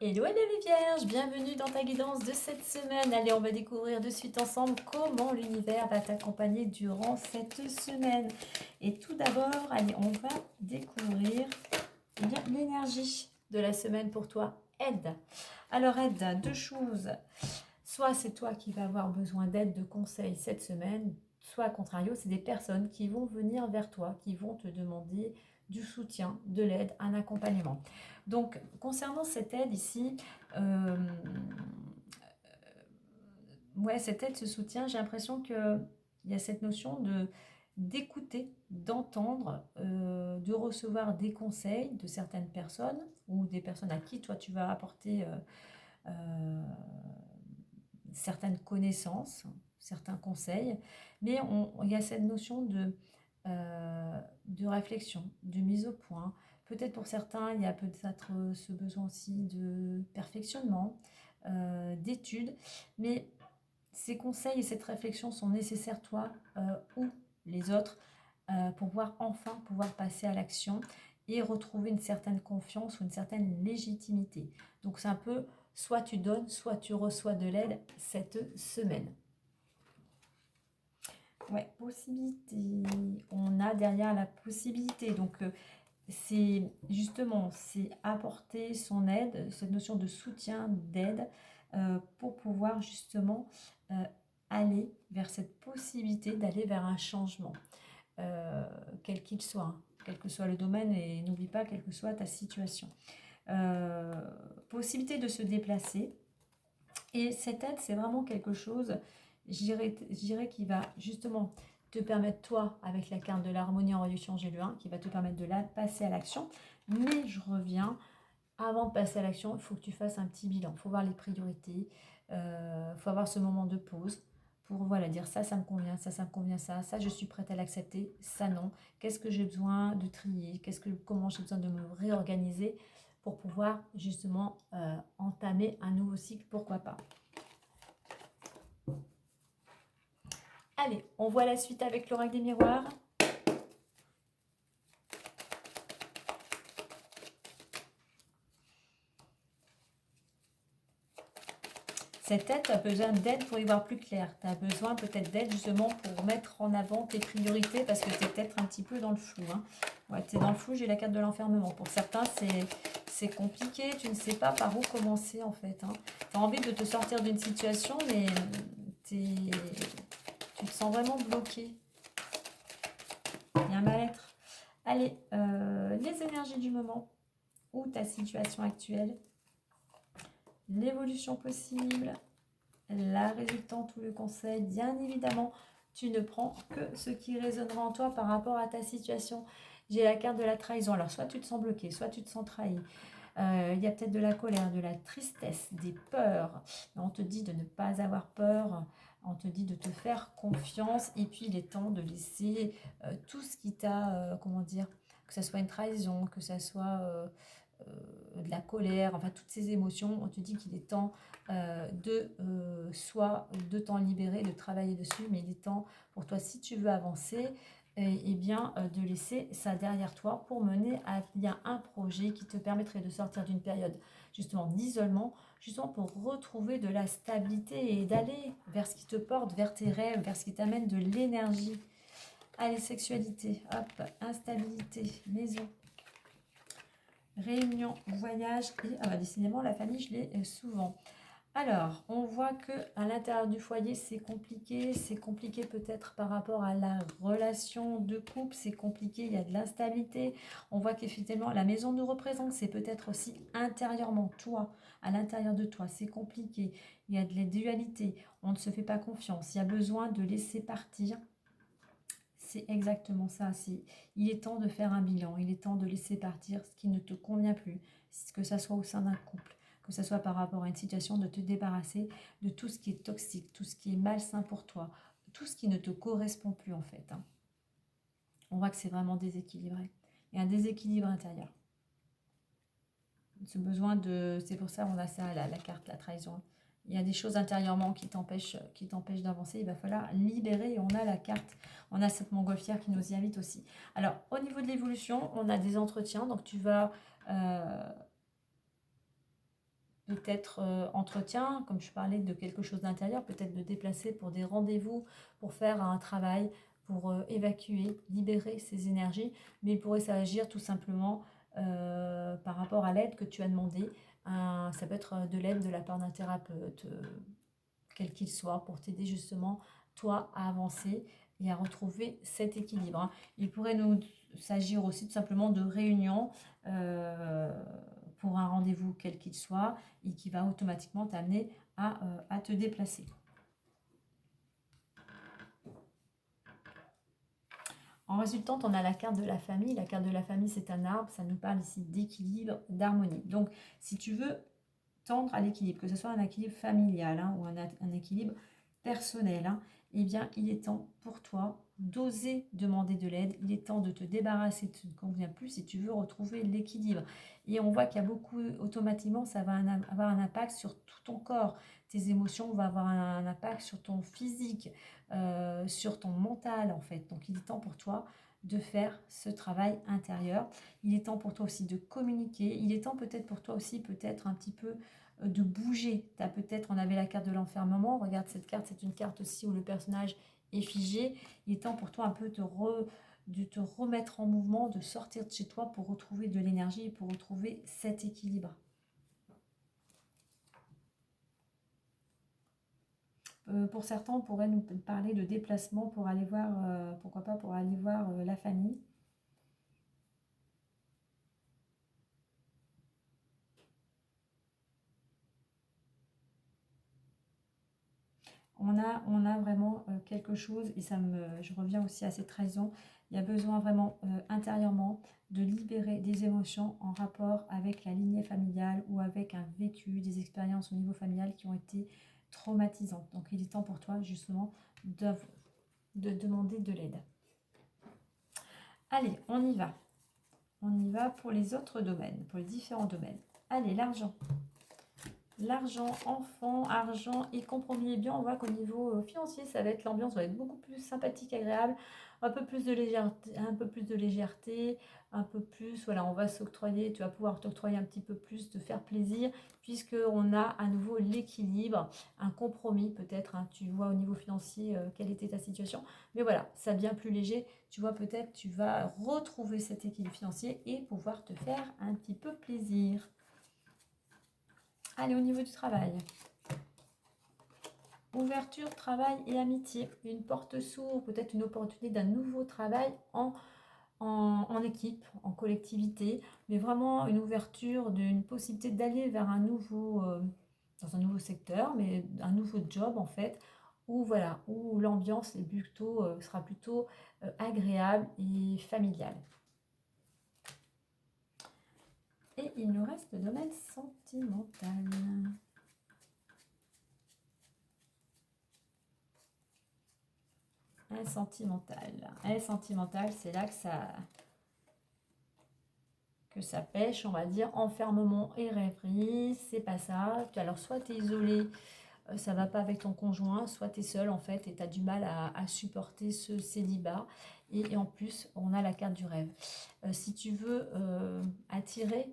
Hello, hello les vierges, bienvenue dans ta guidance de cette semaine. Allez, on va découvrir de suite ensemble comment l'univers va t'accompagner durant cette semaine. Et tout d'abord, allez, on va découvrir l'énergie de la semaine pour toi. Aide. Alors aide, deux choses. Soit c'est toi qui vas avoir besoin d'aide, de conseils cette semaine, soit à contrario, c'est des personnes qui vont venir vers toi, qui vont te demander du soutien, de l'aide, un accompagnement. Donc, concernant cette aide ici, ouais, cette aide, ce soutien, j'ai l'impression qu'il y a cette notion d'écouter, d'entendre, de recevoir des conseils de certaines personnes ou des personnes à qui toi tu vas apporter euh, certaines connaissances, certains conseils, mais il y a cette notion de réflexion, de mise au point. Peut-être pour certains, il y a peut-être ce besoin aussi de perfectionnement, d'études, mais ces conseils et cette réflexion sont nécessaires, toi ou les autres, pour pouvoir passer à l'action et retrouver une certaine confiance ou une certaine légitimité. Donc c'est un peu, soit tu donnes, soit tu reçois de l'aide cette semaine. Ouais, possibilité. On a derrière la possibilité. Donc c'est justement, c'est apporter son aide, cette notion de soutien, d'aide, pour pouvoir justement aller vers cette possibilité d'aller vers un changement, quel qu'il soit, hein, quel que soit le domaine, et n'oublie pas, quelle que soit ta situation. Euh, Possibilité de se déplacer. Et cette aide, c'est vraiment quelque chose, je dirais, qui va justement te permettre, toi, avec la carte de l'harmonie en réduction G1, qui va te permettre de passer à l'action. Mais je reviens, avant de passer à l'action, il faut que tu fasses un petit bilan. Il faut voir les priorités, il faut avoir ce moment de pause pour voilà, dire ça me convient, ça me convient, ça je suis prête à l'accepter, ça non. Qu'est-ce que j'ai besoin de trier, comment j'ai besoin de me réorganiser pour pouvoir justement entamer un nouveau cycle, pourquoi pas. Allez, on voit la suite avec l'oracle des miroirs. Cette aide, tu as besoin d'aide pour y voir plus clair. Tu as besoin peut-être d'aide justement pour mettre en avant tes priorités parce que tu es peut-être un petit peu dans le flou. Hein. Ouais, tu es dans le flou, j'ai la carte de l'enfermement. Pour certains, c'est compliqué, tu ne sais pas par où commencer en fait. Hein. Tu as envie de te sortir d'une situation, mais tu te sens vraiment bloqué. Il y a un mal-être. Allez, les énergies du moment ou ta situation actuelle, l'évolution possible, la résultante ou le conseil. Bien évidemment, tu ne prends que ce qui résonnera en toi par rapport à ta situation. J'ai la carte de la trahison. Alors, soit tu te sens bloqué, soit tu te sens trahi. Il y a peut-être de la colère, de la tristesse, des peurs. On te dit de ne pas avoir peur. On te dit de te faire confiance. Et puis, il est temps de laisser tout ce qui t'a, comment dire, que ce soit une trahison, que ce soit de la colère, enfin toutes ces émotions, on te dit qu'il est temps soit de t'en libérer, de travailler dessus, mais il est temps pour toi, si tu veux avancer, et bien de laisser ça derrière toi pour mener à bien un projet qui te permettrait de sortir d'une période justement d'isolement, justement pour retrouver de la stabilité et d'aller vers ce qui te porte, vers tes rêves, vers ce qui t'amène de l'énergie. Allez, sexualité, hop, instabilité, maison, réunion, voyage et décidément la famille, je l'ai souvent. Alors, on voit que à l'intérieur du foyer, c'est compliqué peut-être par rapport à la relation de couple, c'est compliqué, il y a de l'instabilité. On voit qu'effectivement, la maison nous représente, c'est peut-être aussi intérieurement, toi, à l'intérieur de toi, c'est compliqué. Il y a de la dualité, on ne se fait pas confiance, il y a besoin de laisser partir. C'est exactement ça, il est temps de faire un bilan, il est temps de laisser partir ce qui ne te convient plus, que ça soit au sein d'un couple, que ce soit par rapport à une situation, de te débarrasser de tout ce qui est toxique, tout ce qui est malsain pour toi, tout ce qui ne te correspond plus en fait. Hein. On voit que c'est vraiment déséquilibré. Il y a un déséquilibre intérieur. Ce besoin de... C'est pour ça qu'on a ça, la carte, la trahison. Il y a des choses intérieurement qui t'empêchent d'avancer. Il va falloir libérer et on a la carte. On a cette montgolfière qui nous y invite aussi. Alors, au niveau de l'évolution, on a des entretiens. Donc, tu vas... peut-être entretien, comme je parlais de quelque chose d'intérieur, peut-être de déplacer pour des rendez-vous, pour faire un travail, pour évacuer, libérer ces énergies, mais il pourrait s'agir tout simplement par rapport à l'aide que tu as demandé. Ça peut être de l'aide de la part d'un thérapeute, quel qu'il soit, pour t'aider justement, toi, à avancer et à retrouver cet équilibre, hein. Il pourrait nous s'agir aussi tout simplement de réunions pour un rendez-vous quel qu'il soit et qui va automatiquement t'amener à te déplacer. En résultante, on a la carte de la famille. La carte de la famille, c'est un arbre. Ça nous parle ici d'équilibre, d'harmonie. Donc, si tu veux tendre à l'équilibre, que ce soit un équilibre familial, hein, ou un équilibre personnel, hein, eh bien, il est temps pour toi d'oser demander de l'aide. Il est temps de te débarrasser de ce qui ne convient plus si tu veux retrouver l'équilibre. Et on voit qu'il y a beaucoup, automatiquement, ça va avoir un impact sur tout ton corps. Tes émotions vont avoir un impact sur ton physique, sur ton mental, en fait. Donc, il est temps pour toi de faire ce travail intérieur. Il est temps pour toi aussi de communiquer. Il est temps peut-être pour toi aussi, peut-être un petit peu de bouger. T'as peut-être, on avait la carte de l'enfermement. Regarde cette carte, c'est une carte aussi où le personnage est figé. Il est temps pour toi un peu de te remettre en mouvement, de sortir de chez toi pour retrouver de l'énergie et pour retrouver cet équilibre. Pour certains, on pourrait nous parler de déplacement pour aller voir, pourquoi pas, pour aller voir la famille. On a vraiment quelque chose, et je reviens aussi à cette raison, il y a besoin vraiment intérieurement de libérer des émotions en rapport avec la lignée familiale ou avec un vécu, des expériences au niveau familial qui ont été traumatisantes. Donc il est temps pour toi justement de demander de l'aide. Allez, on y va. On y va pour les autres domaines, pour les différents domaines. Allez, l'argent. L'argent, enfant, argent et compromis. Et bien, on voit qu'au niveau financier, ça va être l'ambiance va être beaucoup plus sympathique, agréable, un peu plus de légèreté, un peu plus, voilà, on va s'octroyer, tu vas pouvoir t'octroyer un petit peu plus, te faire plaisir, puisqu'on a à nouveau l'équilibre, un compromis peut-être, hein, tu vois au niveau financier quelle était ta situation, mais voilà, ça devient plus léger, tu vois peut-être tu vas retrouver cet équilibre financier et pouvoir te faire un petit peu plaisir. Allez, au niveau du travail. Ouverture, travail et amitié. Une porte s'ouvre, peut-être une opportunité d'un nouveau travail en équipe, en collectivité, mais vraiment une ouverture d'une possibilité d'aller vers dans un nouveau secteur, mais un nouveau job en fait, où voilà, où l'ambiance sera plutôt agréable et familiale. Et il nous reste le domaine sentimental. Sentimental, c'est là que ça pêche, on va dire. Enfermement et rêverie, c'est pas ça. Alors, soit tu es isolé, ça va pas avec ton conjoint, soit tu es seul en fait et tu as du mal à supporter ce célibat. Et en plus, on a la carte du rêve. Si tu veux attirer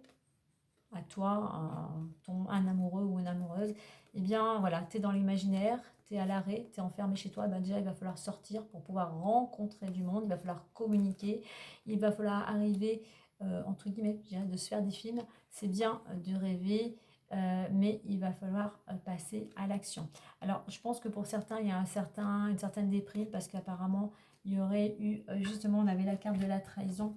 à toi un amoureux ou une amoureuse, eh bien voilà, tu es dans l'imaginaire, tu es à l'arrêt, tu es enfermé chez toi, ben déjà il va falloir sortir pour pouvoir rencontrer du monde, il va falloir communiquer, il va falloir arriver, entre guillemets, je dirais, de se faire des films, c'est bien de rêver, mais il va falloir passer à l'action. Alors je pense que pour certains, il y a une certaine déprime parce qu'apparemment, il y aurait eu, justement, on avait la carte de la trahison,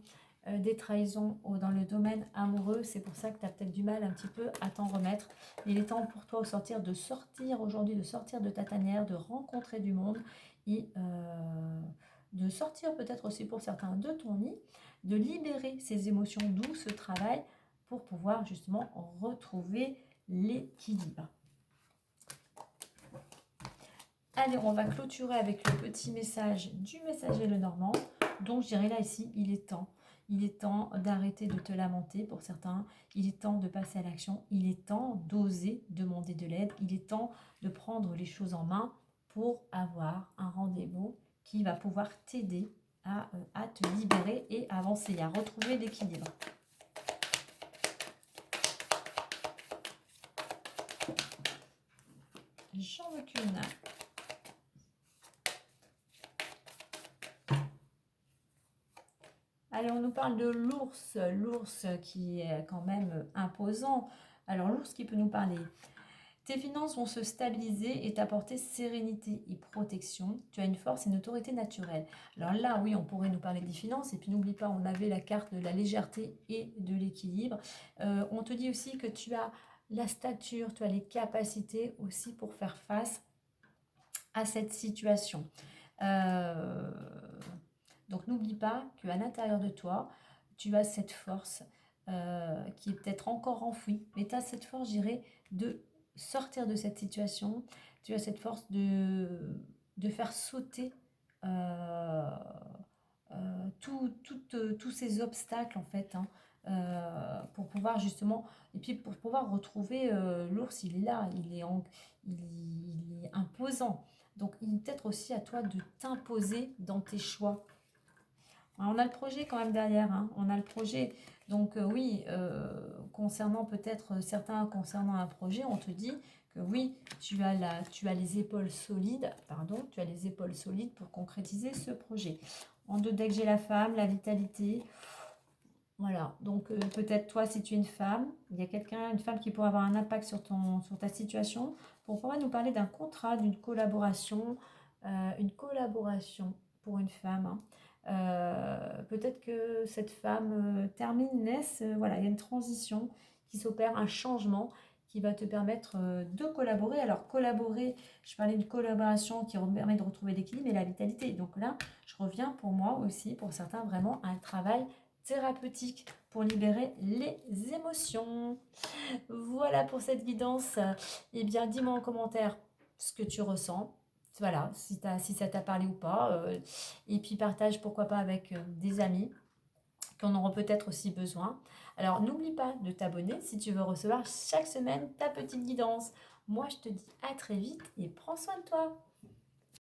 des trahisons dans le domaine amoureux, c'est pour ça que tu as peut-être du mal un petit peu à t'en remettre. Il est temps pour toi de sortir aujourd'hui, de sortir de ta tanière, de rencontrer du monde et de sortir peut-être aussi pour certains de ton nid, de libérer ces émotions, d'où ce travail pour pouvoir justement retrouver l'équilibre. Allez, on va clôturer avec le petit message du messager Lenormand. Donc je dirais là ici, il est temps. Il est temps d'arrêter de te lamenter pour certains. Il est temps de passer à l'action. Il est temps d'oser demander de l'aide. Il est temps de prendre les choses en main pour avoir un rendez-vous qui va pouvoir t'aider à te libérer et avancer, à retrouver l'équilibre. J'en veux qu'une. Allez, on nous parle de l'ours. L'ours qui est quand même imposant. Alors, l'ours qui peut nous parler. Tes finances vont se stabiliser et t'apporter sérénité et protection. Tu as une force et une autorité naturelle. Alors là, oui, on pourrait nous parler des finances. Et puis n'oublie pas, on avait la carte de la légèreté et de l'équilibre. On te dit aussi que tu as la stature, tu as les capacités aussi pour faire face à cette situation. Euh, donc n'oublie pas qu'à l'intérieur de toi, tu as cette force qui est peut-être encore enfouie, mais tu as cette force, je dirais, de sortir de cette situation. Tu as cette force de faire sauter euh, tous ces obstacles, en fait, hein, pour pouvoir justement, et puis pour pouvoir retrouver l'ours, il est là, il est imposant. Donc il est peut-être aussi à toi de t'imposer dans tes choix. Alors, on a le projet quand même derrière, hein. On a le projet. Donc oui, concernant peut-être certains concernant un projet, on te dit que oui, tu as les épaules solides, pardon, tu as les épaules solides pour concrétiser ce projet. En deux decks, j'ai la femme, la vitalité. Voilà, donc peut-être toi, si tu es une femme, il y a quelqu'un, une femme qui pourrait avoir un impact sur ta situation. On pourrait nous parler d'un contrat, d'une collaboration, une collaboration pour une femme, hein. Peut-être que cette femme termine, naisse, voilà, il y a une transition qui s'opère, un changement qui va te permettre de collaborer. Alors collaborer, je parlais d'une collaboration qui permet de retrouver l'équilibre et la vitalité. Donc là, je reviens pour moi aussi, pour certains, vraiment à un travail thérapeutique pour libérer les émotions. Voilà pour cette guidance. Eh bien, dis-moi en commentaire ce que tu ressens. Voilà, si ça t'a parlé ou pas. Et puis partage, pourquoi pas, avec des amis qui en auront peut-être aussi besoin. Alors, n'oublie pas de t'abonner si tu veux recevoir chaque semaine ta petite guidance. Moi, je te dis à très vite et prends soin de toi.